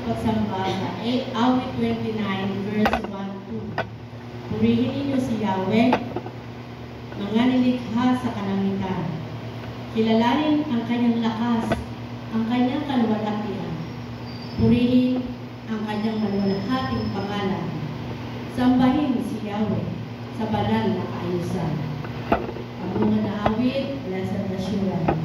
pagsamba sa awit 29, verse 1-2. Purihin ninyo si Yahweh, mga nilikha sa kalangitan. Kilalanin ang kanyang lakas, ang kanyang kaluwalhatian. Purihin ang kanyang maluwalhating pangalan. Sambahin si Yahweh sa banal na kaayusan. Ang bunga na awit, Blessed Assurance.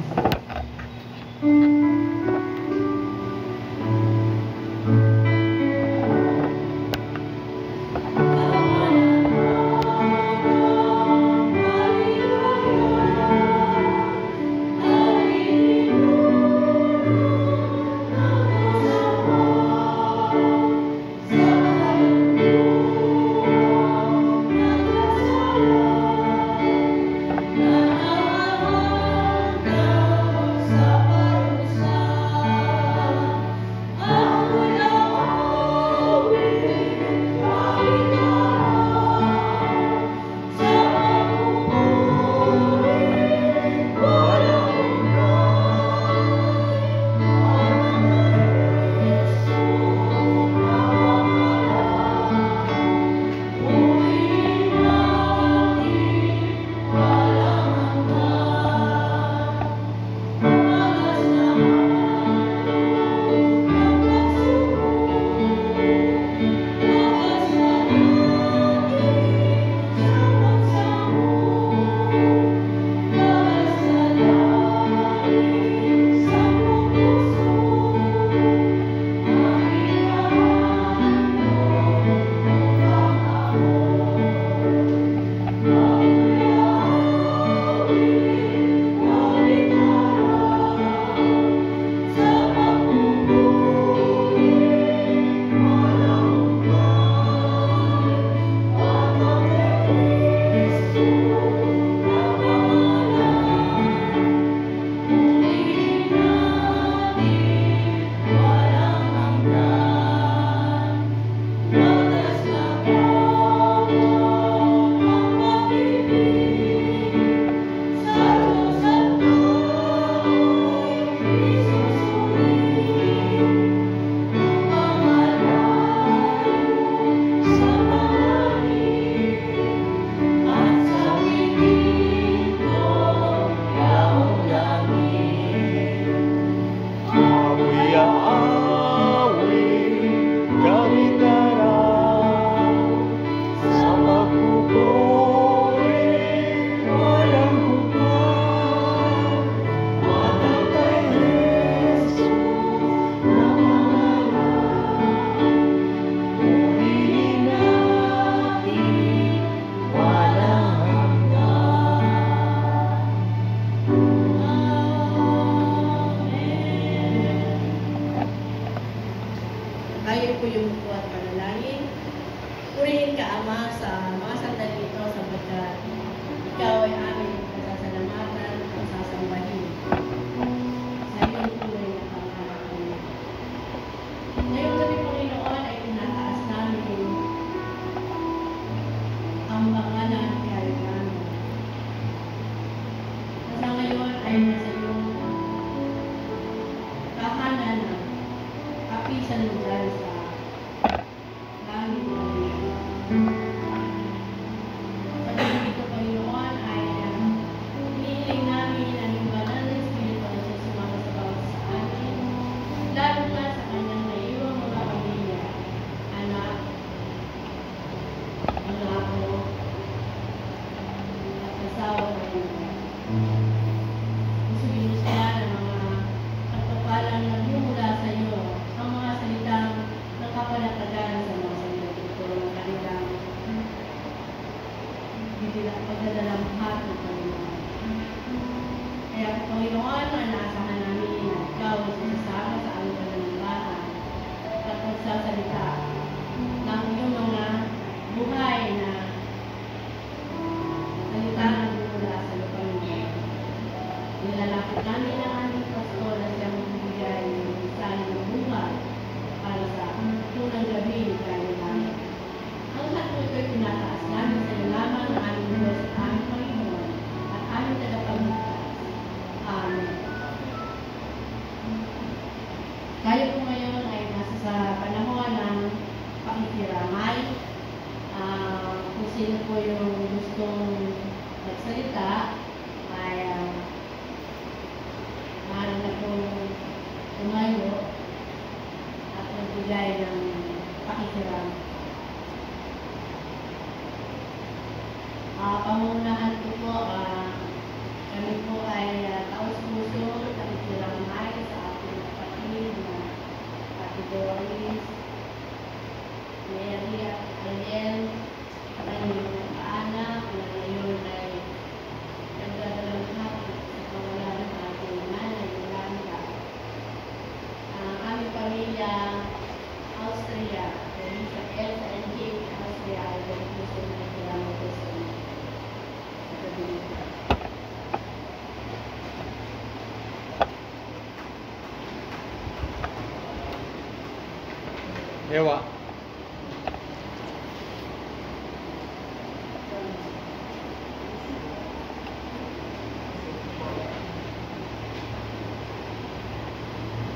Tayo po yung buwan panalangin. Purihin ka, Ama, sa mga sandali ito sapagkat ikaw ay aming pasasalamatan at sasambahin. Sa iyong tunay na pangalan. Ngayong gabi, Panginoon, ay tinataas namin ang pangalan ni Ariana. Sa ngayon ay nasa iyong tahanan na kapisan mo dyan sa langit na rin. Sa gabi ito, Panginoon, ay hinihiling namin ang iyong banal na sino po yung gustong magsalita, ay maaari na pong tumayo at magbigay ng pakikiram. Pamunahan ko po, kami po ay taos-puso, nakikiramay sa ating kapatid na Ate Doris, Mary at Ariel, at ang inyong anak na ngayon ay nagdadalang hapon sa kawalan ng ating nanay, Yolanda. Ang aming pamilya, Austria, Elsa and Jake, Austria, ay puso na nakikiramay po sa inyo. Ewa.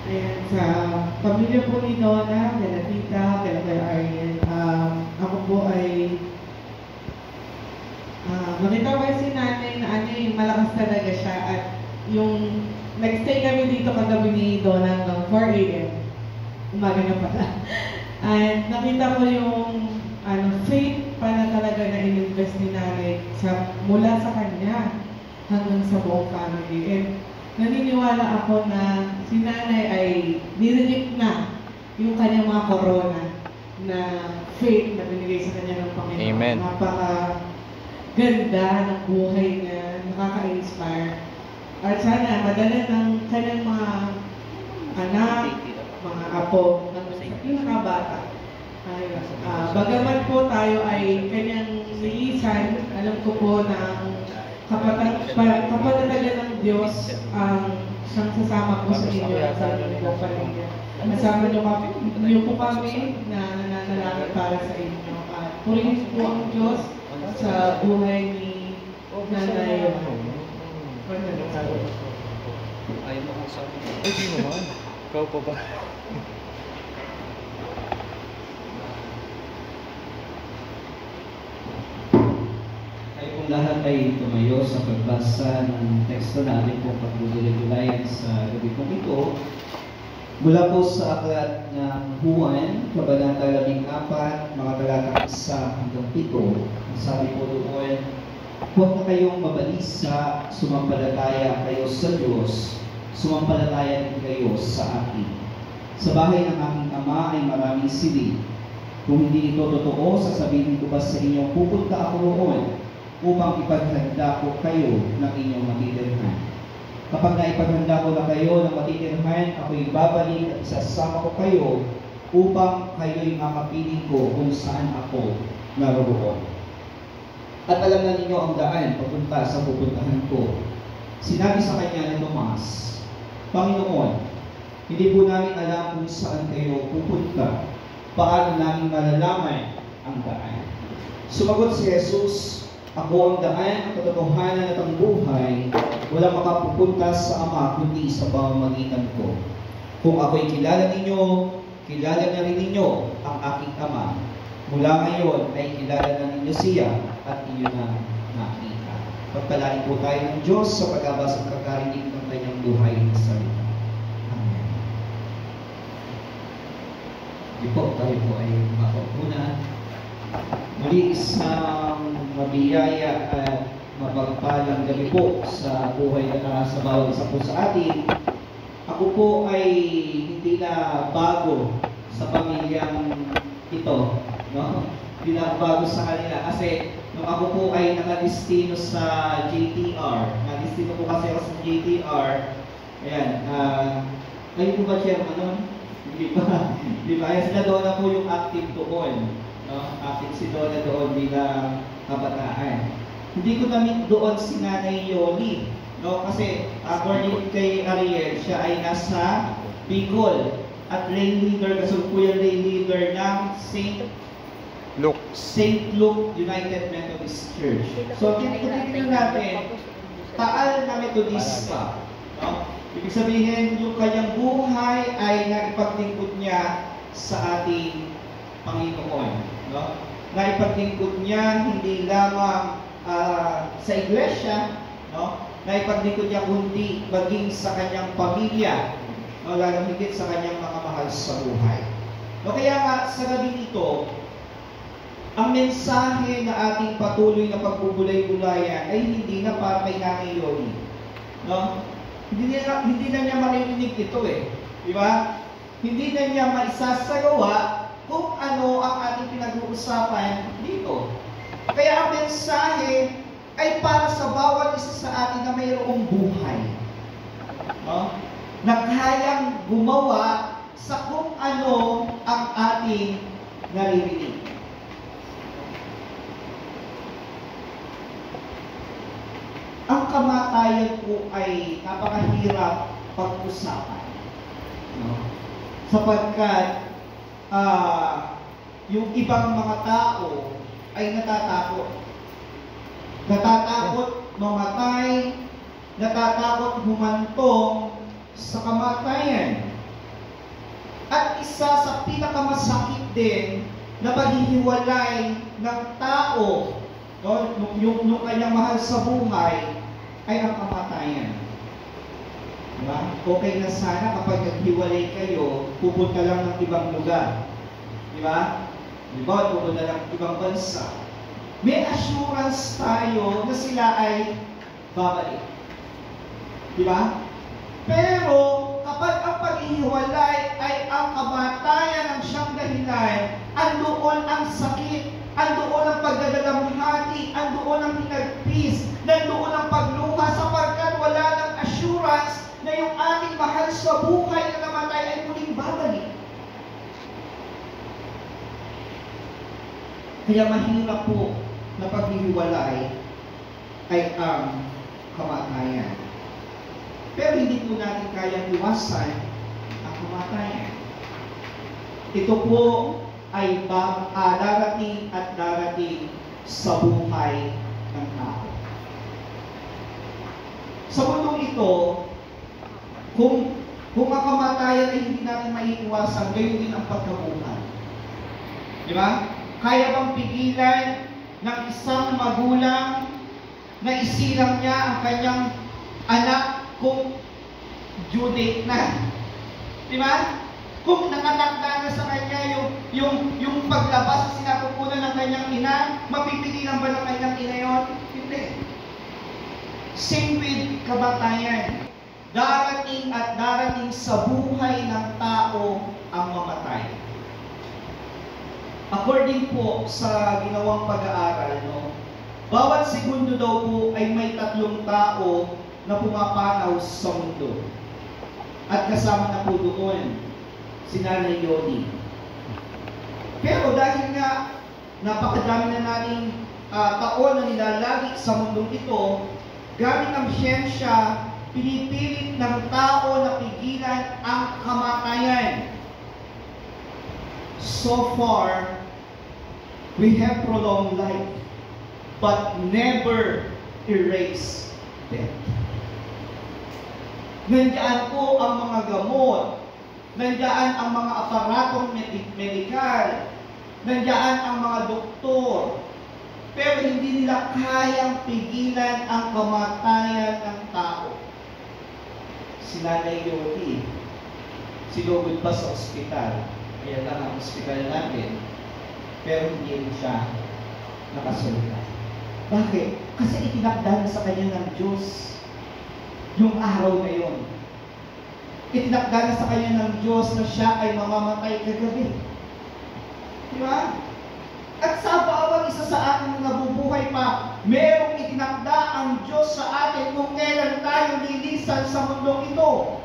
Ayan, sa pamilya po ni Donna, kaya Tita, kaya Ariel, ako po ay nakita ko si nanay na malakas talaga siya at yung nag-stay kami dito kagabi ni Donna hanggang 4 a.m. Umaga na pala. And nakita ko yung faith para talaga na in-invest ni nanay mula sa kanya hanggang sa buong family. And naniniwala ako na si nanay ay nirinig na yung kanyang mga corona na faith na binigay sa kanya ng Panginoon. Amen. Ganda ng buhay na nakaka-inspire. At sana madala ng kanyang mga anak, mga apo, ng pinakabata. Bagaman po tayo ay kanyang nilisan, alam ko po na ang kapatalaga ng Diyos ang siyang sasama po sa inyo at sa inyong po pamilya. Kasama niyo po kami na nananalangin para sa inyo. Purihin po ang Diyos sa buhay ni Nanay. Ayaw mo kong sabi. Ay, di naman. Ikaw pa ba? Tayo pong lahat ay tumayo sa pagbasa ng teksto natin pong pagdudulay sa gabi pong ito. Mula po sa aklat ng Juan, Kabanata 14, mga talatang 1 hanggang 7. Ang sabi po doon, huwag na kayong mabalisa, sumampalataya kayo sa Diyos, sumampalataya din kayo sa akin. Sa bahay ng aking ama ay maraming silid. Kung hindi ito totoo, sasabihin ko ba sa inyo, pupunta ako roon upang ipaghanda ko kayo ng inyong matitirhan. Kapag naipaghanda ko na kayo ng matitirhan, ako'y babalik at isasama ko kayo upang kayo'y makapiling ko kung saan ako naroon. At alam na ninyo ang daan papunta sa pupuntahan ko. Sinabi sa kanya ni Tomas, Panginoon, hindi po namin alam kung saan kayo pupunta. Paano namin malalaman ang daan? Sumagot si Jesus, ako ang daan, ang katotohanan at ang buhay. Walang makapupunta sa Ama kundi sa pamamagitan ko. Kung ako'y kilala ninyo, kilala na rin ninyo ang aking Ama. Mula ngayon ay kilala na ninyo siya at inyo na nakita. Pagpalain po tayo ng Diyos sa pagbabasa ng kakarinig ng kanyang buhay na salita. Amen. Di po, tayo po ay makaupo na. Muli isang mabiyaya at mapagpalang gabi po sa buhay na sa bawat isa po sa atin. Ako po ay hindi na bago sa pamilyang ito, no? Hindi na bago sa kanila kasi nung ako po ay nakadestino sa JTR, nakadestino po kasi ako sa JTR, ayan, kayo po ba chairman nun? Hindi pa, hindi pa, ayan sila doon na po yung active doon, no? Active si Donna doon bilang kabataan. Hindi ko na-meet doon si Nanay Yoli, no? Kasi according kay Ariel, siya ay nasa Bicol at lay leader, kasulkuyan lay leader ng St. Luke United Methodist Church. So, titignan natin, Taal na Methodista. No? Ibig sabihin, yung kanyang buhay ay naipaglingkod niya sa ating Panginoon. No? na ipaglingkod niya hindi lamang sa iglesia, no? Na ipaglingkod niya kundi maging sa kanyang pamilya, no? Lalo higit sa kanyang mga mahal sa buhay. No, kaya nga sa gabi ito, ang mensahe na ating patuloy na pagbubulay-bulayan ay hindi na para kay Nanay Yoli. No? Hindi na niya maririnig ito eh. Di ba? Hindi na niya maisasagawa kung ano ang ating pinag-uusapan dito. Kaya ang mensahe ay para sa bawat isa sa atin na mayroong buhay. No? Na kayang gumawa sa kung ano ang ating naririnig. Ang kamatayan po ay napakahirap pag-usapan. No? Sapagkat yung ibang mga tao ay natatakot. Natatakot mamatay, natatakot humantong sa kamatayan. At isa sa pinakamasakit din na paghihiwalay ng tao, no, yung kanyang mahal sa buhay, ay ang kamatayan. Diba? Okay na sana kapag naghiwalay kayo, pupunta lang ng ibang lugar. Diba? Diba? Pupunta lang ng ibang bansa. May assurance tayo na sila ay babalik. Diba? Pero kapag ang paghihiwalay ay ang kamatayan ang siyang dahilan, andoon ang sakit, andoon ang pagdadalamhati, andoon ang hinagpis, nandoon ang pagluha sapagkat wala ng assurance na yung ating mahal sa buhay na namatay ay muling babalik. Kaya mahirap po na paghihiwalay ay ang kamatayan. Pero hindi po natin kayang iwasan ang kamatayan. Ito po ay darating at darating sa buhay ng tao. Sa mundong ito, kung ang kamatayan ay hindi natin maiiwasan, gayon din ang pagkabuhay. Di ba? Kaya bang pigilan ng isang magulang na isilang niya ang kanyang anak kung due date na? Di ba? Kung nakatakda na sa kanya yung paglabas sa sinapupunan ng kanyang ina, mapipigilan ba ng kanyang ina yun? Hindi. Same with kamatayan. Darating at darating sa buhay ng tao ang mamatay. According po sa ginawang pag-aaral, no, bawat segundo daw po ay may 3 tao na pumapanaw sa mundo. At kasama na po doon si Nanay Yoli. Pero dahil nga napakadami na nating taon na nilalagit sa mundong ito, gamit ang siyensya, pinipilit ng tao na pigilan ang kamatayan. So far, we have prolonged life, but never erase death. Nandiyan po ang mga gamot, nandiyan ang mga aparatong medikal, nandiyan ang mga doktor, pero hindi nila kayang pigilan ang kamatayan ng tao. Si Nanay Yoli, sinugod pa sa ospital, kaya lang ang ospital natin, pero hindi rin siya nakasulta. Bakit? Kasi itinakda na sa kanya ng Diyos yung araw na yun. Itinakda na sa kanya ng Diyos na siya ay mamamatay kagabi. Di ba? At sa bawat isa sa atin na nabubuhay pa, merong itinakda ang Diyos sa atin kung kailan tayo lilisan sa mundong ito.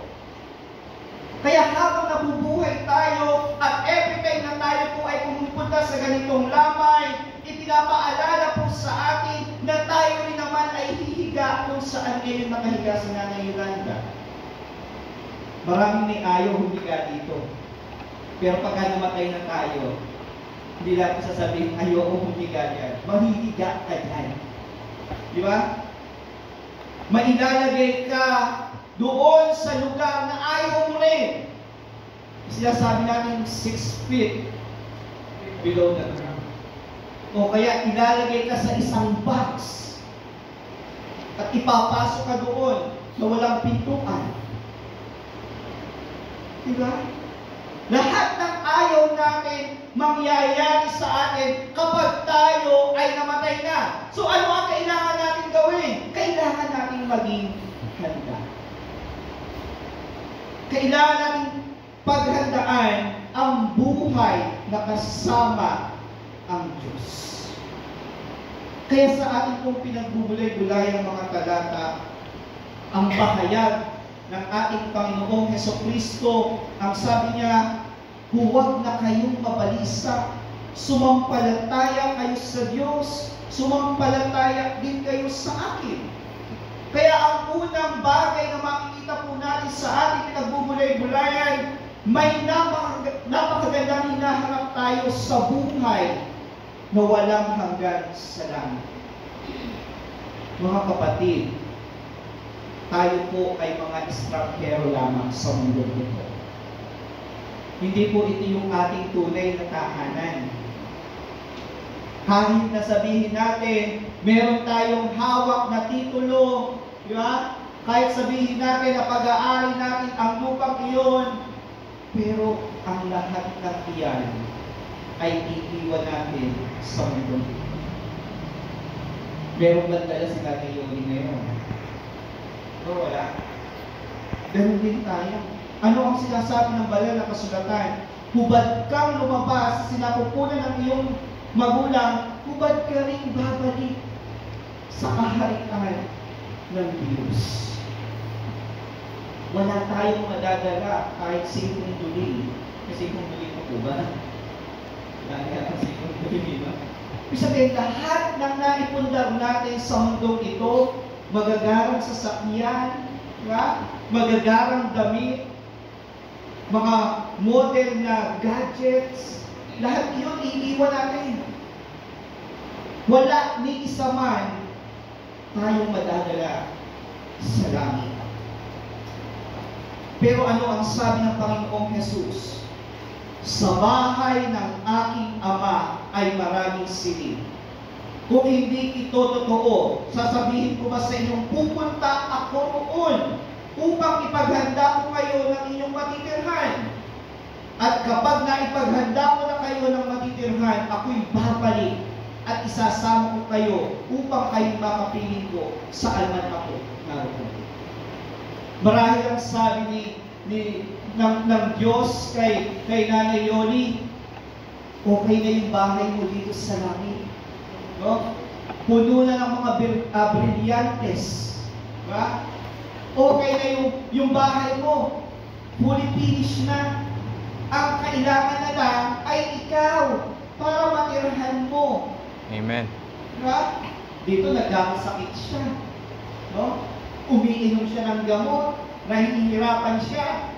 Kaya habang nabubuhay tayo at every time na tayo po ay pumupunta sa ganitong lamay, ipinapaalala po sa atin na tayo rin naman ay hihiga kung saan ngayon nakahiga si Nanay Yolanda. Maraming may ayaw humiga dito. Pero pagka namatay na tayo, hindi natin sasabihin, ayoko humiga yan. Mahihiga ka dyan. Di ba? Mailalagay ka doon sa lugar na ayaw mo rin. Sinasabi natin 6 feet below the ground. O kaya ilalagay ka sa isang box at ipapasok ka doon na walang pintuan. Diba? Lahat ng ayaw natin mangyayari sa atin kapag tayo ay namatay na. So ano ang kailangan natin gawin? Kailangan natin maging handa. Kailangan natin paghandaan ang buhay na kasama ang Diyos. Kaya sa ating pong pinagbubulay-bulay ang mga talata, ang pahayag ng ating Panginoong Hesukristo, ang sabi niya, huwag na kayong mabalisa, sumampalataya kayo sa Diyos, sumampalataya din kayo sa akin. Kaya ang unang bagay na makikita po natin sa ating pinagbubulay-bulayan, may napakagandang hinahanap tayo sa buhay na walang hanggan sa langit. Mga kapatid, tayo po ay mga estranghero lamang sa mundo nito. Hindi po ito yung ating tunay na tahanan. Kahit na sabihin natin, meron tayong hawak na titulo, di ba? Kahit sabihin natin na pag-aari natin ang lupang iyon, pero ang lahat ng iyan ay iiwan natin sa mundo. Meron ba talaga si Tatay Yoli ngayon? O wala? Ganun din tayo. Ano ang sinasabi ng banal na kasulatan? Hubad kang lumabas sa sinapupunan ng iyong magulang, hubad ka rin babalik sa kaharian ng Diyos. Wala tayong madadala kahit singkong duli. Kasi kung duli pa po ba? Wala kaya singkong duli ba? Ibig sabihin, lahat ng naipundar natin sa mundong ito, magagarang sasakyan, magagarang damit, mga model na gadgets, lahat yun iiwan natin. Wala ni isa man tayong madadala sa langit. Pero ano ang sabi ng Panginoong Jesus? Sa bahay ng aking Ama ay maraming silid. Kung hindi ito totoo, sasabihin ko ba sa inyong pupunta ako roon upang ipaghanda ko kayo ng inyong matitirhan. At kapag naipaghanda ko na kayo ng matitirhan, ako'y babalik at isasama ko kayo upang kayo makapiling ko saan man ako naroon. Marahil ang sabi ng Diyos kay Nanay Yoli, okay na yung bahay mo dito sa langit. No? Puno na ng mga brilyantes. Diba? Okay na yung bahay mo. Fully finished na. Ang kailangan na lang ay ikaw para matirhan mo. Amen. Diba? Dito nagkakasakit siya. No? Umiinom siya ng gamot, nahihirapan siya.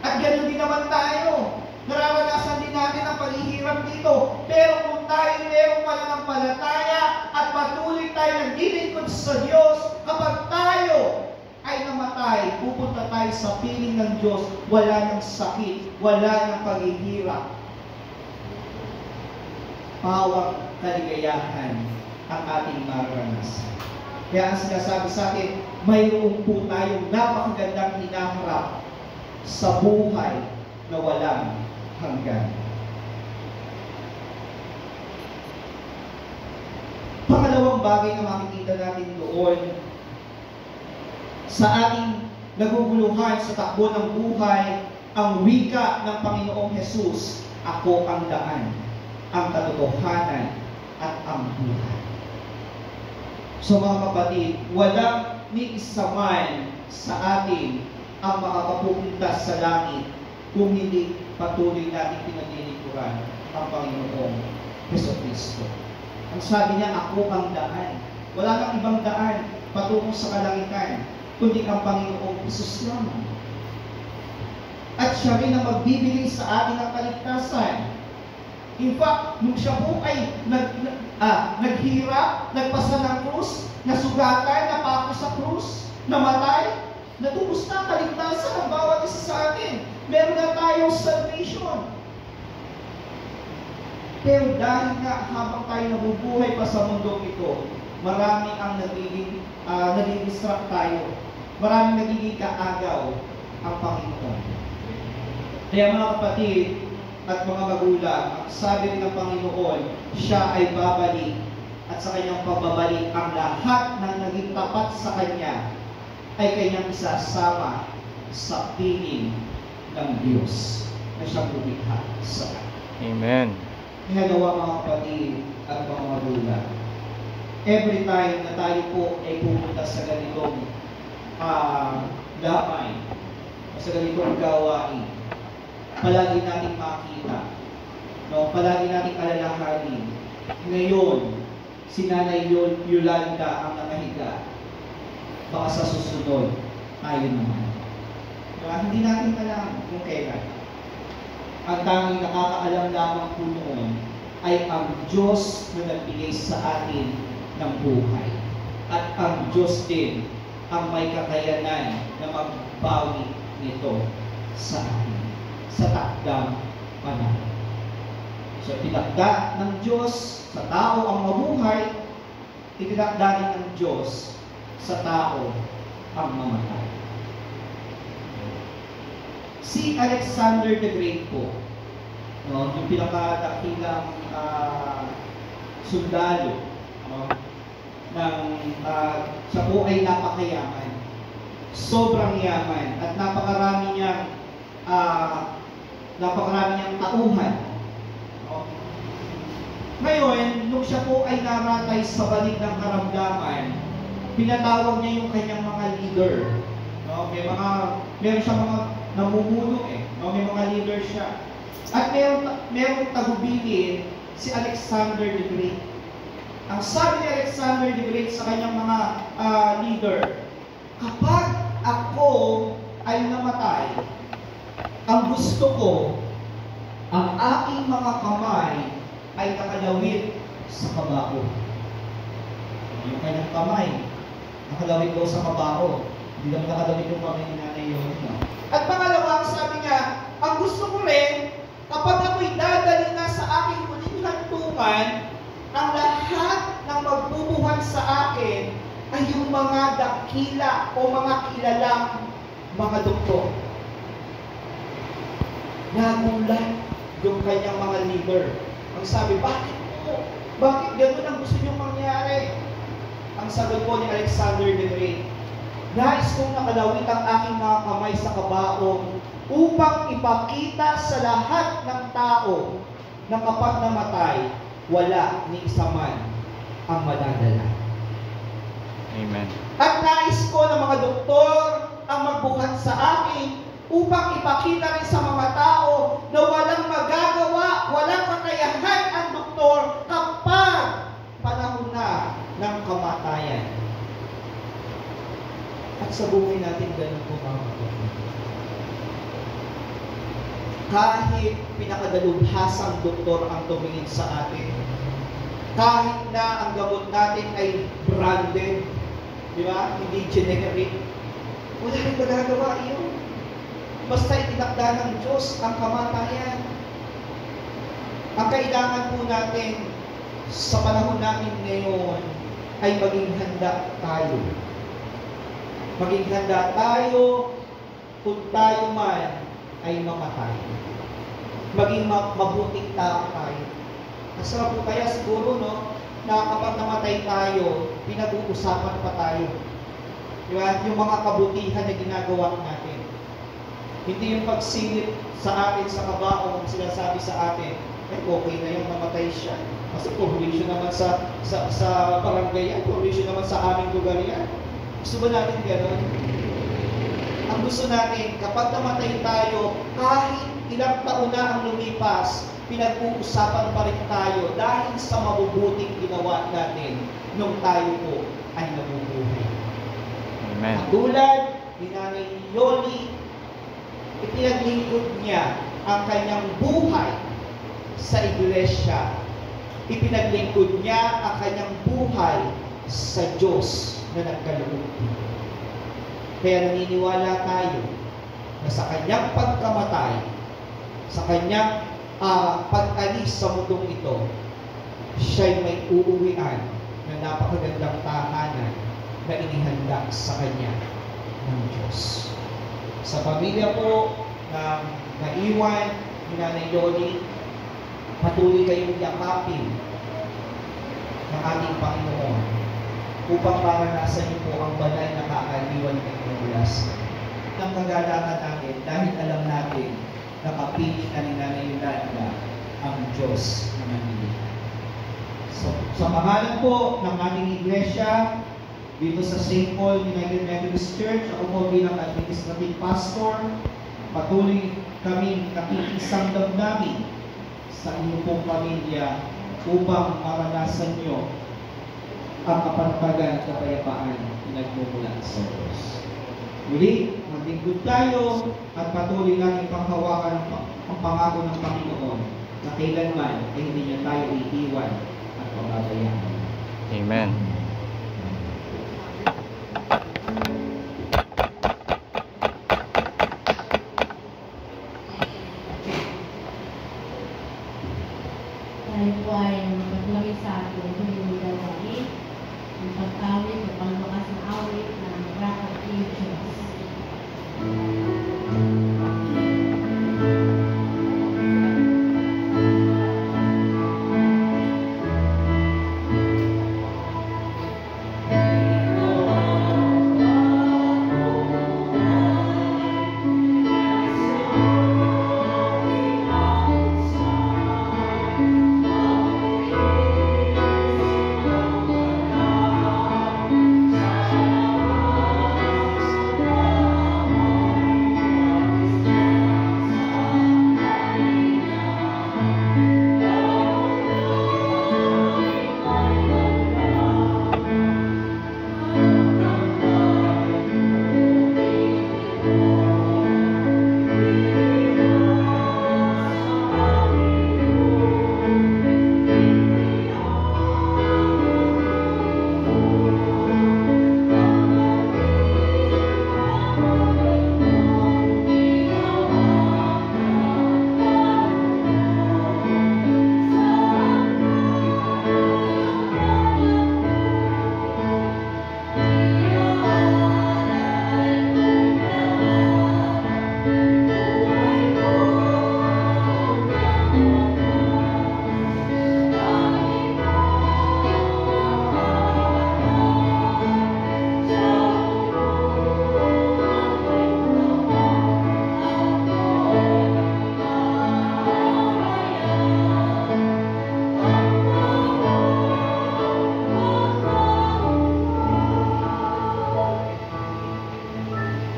At ganoon din naman tayo. Nararanasan din natin ang paghihirap dito. Pero kung tayo mayroong pananampalataya at patuloy tayo naglilingkod sa Diyos, kapag tayo ay namatay, pupunta tayo sa piling ng Diyos, wala ng sakit, wala ng paghihirap. Pawang kaligayahan ang ating maranasan. Kaya ang sinasabi sa atin, mayroon po tayong napakagandang hinaharap sa buhay na walang hanggan. Pangalawang bagay na makikita natin doon sa ating naguguluhan sa takbo ng buhay, ang wika ng Panginoong Jesus, ako ang daan, ang katotohanan, at ang buhay. So mga kapatid, walang ni isa man sa atin ang makakapupunta sa langit kung hindi patuloy natin pinaglilingkuran ang Panginoong Jesucristo. Ang sabi niya, ako ang daan. Wala kang ibang daan patungo sa kalangitan, kundi ang Panginoong Jesus lamang. At siya rin ang magbibigay sa atin ng kaligtasan. In fact, nung siya po ay naghirap, nagpasa ng krus, nasugatan, napako sa krus, namatay, natubos na kaligtasan ng bawat isa sa atin. Meron na tayong salvation. Pero dahil nga habang tayo nabubuhay pa sa mundong ito, marami ang nadidistract tayo. Maraming nagiging kaagaw ang Panginoon. Kaya mga kapatid at mga magulang, sabi rin ng Panginoon, siya ay babalik at sa kanyang pagbabalik ang lahat ng naging tapat sa kanya ay kanyang isasama sa piling ng Diyos na siyang lumikha sa kanya. Amen. Kaya nawa mga kapatid at mga magulang, every time na tayo po ay pumunta sa ganitong lamay, sa ganitong gawain, palagi nating makita, no? Palagi nating alalahanin, ngayon, si Nanay Yolanda ang nakahiga, baka sa susunod, tayo naman. Diba? Hindi natin alam kung kailan. Ang tanging nakakaalam lamang po noon ay ang Diyos na nagbigay sa atin ng buhay. At ang Diyos din ang may kakayanan na magbawi nito sa atin, sa takdang panahon. So, itinakda ng Diyos sa tao ang mabuhay, itinakda din ng Diyos sa tao ang mamatay. Si Alexander the Great po, no, yung pinakadakilang sundalo, no, siya po ay napakayaman. Sobrang yaman at napakarami niyang tauhan. No? Ngayon, nung siya po ay naratay sa balik ng karamdaman, pinatawag niya yung kanyang mga leader. No? Meron siya mga namumuno no? May mga leader siya. At merong tagubilin si Alexander the Great. Ang sabi ni Alexander the Great sa kanyang mga leader, kapag ako ay namatay, ang gusto ko, ang aking mga kamay ay nakalawit sa kabao. Yung kanyang kamay, nakalawit daw sa kabao. Hindi naman nakalawit yung kamay ni Nanay Yolanda. At pangalawa, sabi niya, ang gusto ko rin, kapag ako'y dadali na sa aking huling hantungan, ang lahat ng magbubuhat sa akin ay yung mga dakila o mga kilalang mga doktor. Nagulat yung kanyang mga leader. Ang sabi, bakit po? Bakit gano'n ang gusto niyong mangyari? Ang sagot po ni Alexander the Great, nais kong nakalawit ang aking mga kamay sa kabaong upang ipakita sa lahat ng tao na kapag namatay, wala ni isa man ang madadala. Amen. At nais ko ng mga doktor ang magbuhat sa akin upang ipakita rin sa mga tao na walang magagawa, walang kakayahan ang doktor kapag panahon na ng kamatayan. At sa buhay natin ganun po mga kapatid. Kahit pinakadalubhasang doktor ang tumingin sa atin, kahit na ang gamot natin ay branded, di ba? Hindi generic, wala rin magagawa iyon. Basta itinakda ng Diyos ang kamatayan. Ang kailangan po natin sa panahon namin ngayon ay maging handa tayo. Maging handa tayo kung tayo man ay mamatay. Maging mabuting tao tayo. Masarap po kaya siguro, no, na kapag namatay tayo, pinag-uusapan pa tayo. Diba? Yung mga kabutihan na ginagawa natin. Hindi yung pagsilip sa atin sa kabaong ang sinasabi sa atin, okay na yung namatay siya. Kasi provision naman sa barangay yan, provision naman sa aming lugar yan. Gusto ba natin gano'n? Ang gusto natin, kapag namatay tayo, kahit ilang taon na ang lumipas, pinag-uusapan pa rin tayo dahil sa mabubuting ginawa natin nung tayo po ay nabubuhay. Amen. Tulad ni Nanay Yoli, ipinaglingkod niya ang kanyang buhay sa iglesia. Ipinaglingkod niya ang kanyang buhay sa Diyos na nagkaloob. Kaya naniniwala tayo na sa kanyang pagkamatay, sa kanyang pag-alis sa mundong ito, siya'y may uuwian na napakagandang tahanan na inihanda sa kanya ng Diyos. Sa pamilya po na naiwan ni Nanay Yoli, patuloy kayong yakapin ng ating Panginoon upang maranasan niyo po ang banal na kaaliwan ng Panginoon. Ang kagalakan natin dahil alam natin na kapiling na ni Nanay Yolanda ang Diyos na nanilihan. So, sa pangalan po ng ating iglesia, dito sa St. Paul United Methodist Church, ako po bilang administrative pastor, patuloy kaming nakikisang damdamin sa inyong pong pamilya upang maranasan nyo ang kapanatagan at kapayapaan na nagmumula sa Diyos. Muli, maglingkod tayo at patuloy natin panghawakan ang pangako ng Panginoon na kailanman ay hindi niya tayo iiwan at pababayaan. Amen. Tayo po ay magpatuloy sa ating huling gawain, ang pag-awit o pangwakas na awit ng Rock of Ages.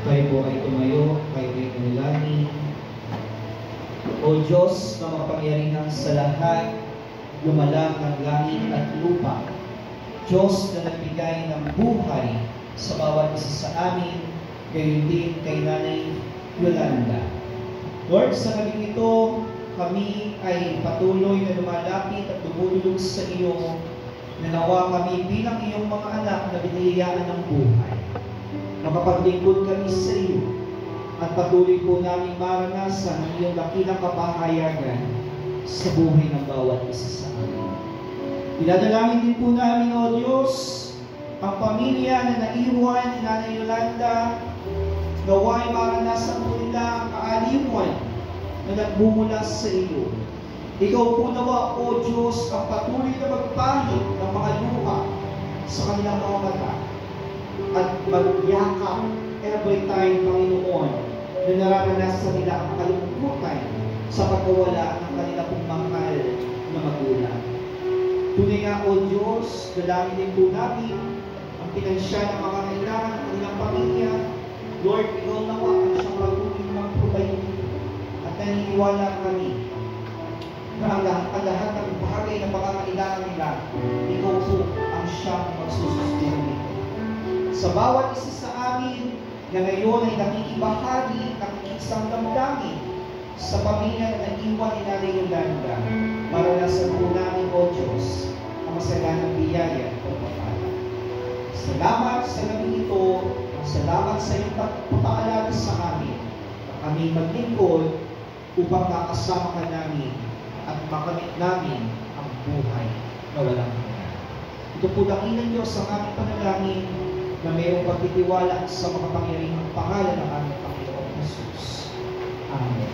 Tayo po ay tumayo, kayo ay manalangin. O Diyos na makapangyarihan sa lahat, lumalang ang langit at lupa. Diyos na nagbigay ng buhay sa bawat isa sa amin, gayon din kay Nanay Yolanda. Lord, sa gabing ito, kami ay patuloy na lumalapit at dumudulog sa iyo, na nawa kami bilang iyong mga anak na biniyayaan ng buhay. Makapaglingkod kami sa iyo at patuloy po namin maranasan ang iyong dakilang kapahayagan sa buhay ng bawat isa sa amin. Dinadalangin din po namin, O Diyos, ang pamilya na naiwan ni Nanay Yolanda, nawa'y maranasan po nila ang kaaliwan na nagbumula sa iyo. Ikaw po nawa, O Diyos, ang patuloy na magpahid ng mga luha sa kanilang mga mata at magyakap every time, Panginoon, na nararanasan nila ang kalungkutan sa pagkawala ng kanila pong mahal na magulang. Tunay nga, O Diyos, dalangin din po namin ang pinansya ng mga kailangan ng kanilang pamilya. Lord, ikaw nawa ang siyang patuloy ng prubayin at naniniwala kami na ang lahat ng bagay na pangangailangan nila, ikaw po ang siyang magsusustain nito. Sa bawat isa sa amin na ngayon ay nakikibahagi ng isang damdamin sa pamilya na naiwan ni Nanay Yolanda, maranasan po namin, O Diyos, ang masaganang biyaya at pagpapala. Salamat sa gabi ito, salamat sa iyong pagpapaalala sa amin, na kami maglingkod upang makasama ka namin makamit namin ang buhay na walang hanggan. Ito po dakilan Diyos ang aming panalangin na mayroong pagtitiwala sa makapangyarihang pangalan ng aming Panginoong Jesus. Amen.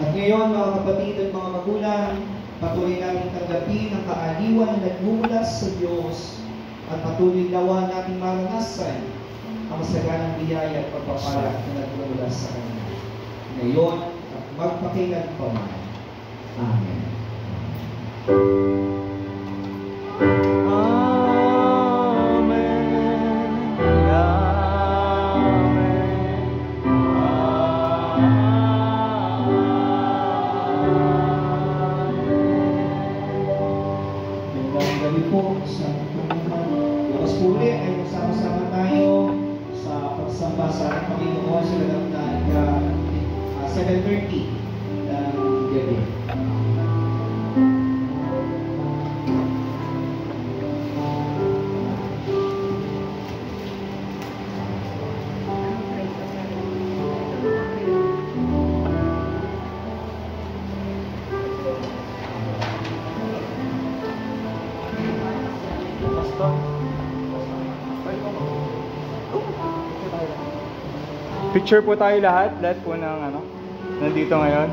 At ngayon, mga kapatid at mga magulang, patuloy namin tanggapin ang kaaliwan na nagmumula sa Diyos at patuloy nawa natin maranasan ang masaganang biyaya at pagpapala na nagmumula sa Kanya. Ngayon at magpakailan pa man. Amen. Bukas po ulit ay magsama-sama tayo sa pagsamba sa Panginoon sa lagang 7:30 ng gabi. Picture po tayo lahat po ng nandito ngayon.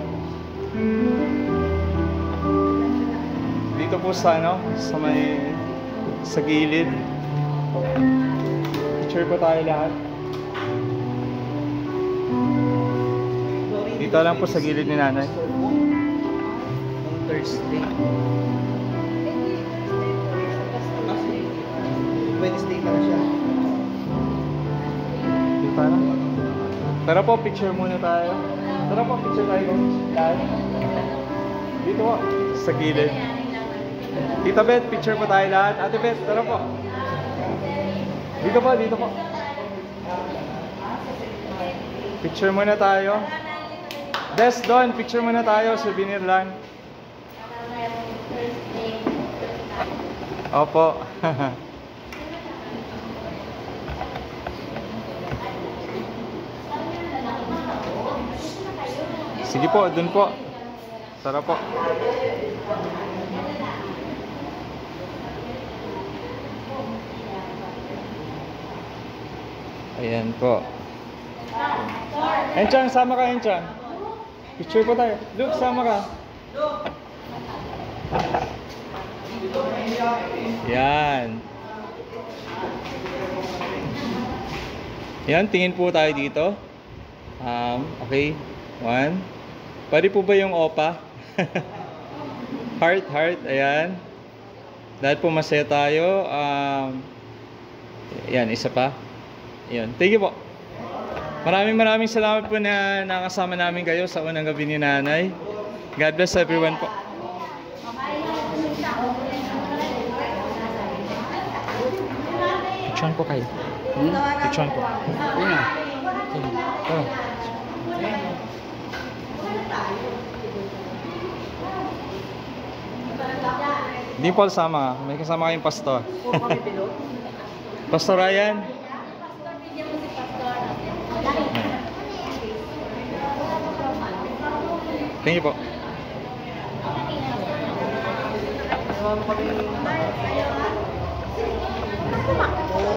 Dito po sa sa gilid. Picture po tayo lahat. Dito lang po sa gilid ni nanay. Thursday. Wednesday pa na siya. Di pa lang. Tara po, picture muna tayo. Tara po, picture tayo. Dito po, sa gilid. Tita Beth, picture po tayo lahat. Ate Beth, tara po. Dito po, dito po. Picture muna tayo. Des, Don, picture muna tayo. Souvenir lang. Opo. Sige po, dun po. Tara po. Ayan po. Enchang, sama ka, Enchang. Picture po tayo. Luke, sama ka. Yan. Yan, tingin po tayo dito. Okay. 1. Pwede po ba yung opa? Heart, heart. Ayan. Dahil po masaya tayo. Ayan, isa pa. Ayan. Thank you po. Maraming salamat po na nakasama namin kayo sa unang gabi ni Nanay. God bless everyone po. Picturean po kayo. Picturean po. Ito. Hindi po sama. May kasama kayong pastor. Pastor Ryan. Thank you po.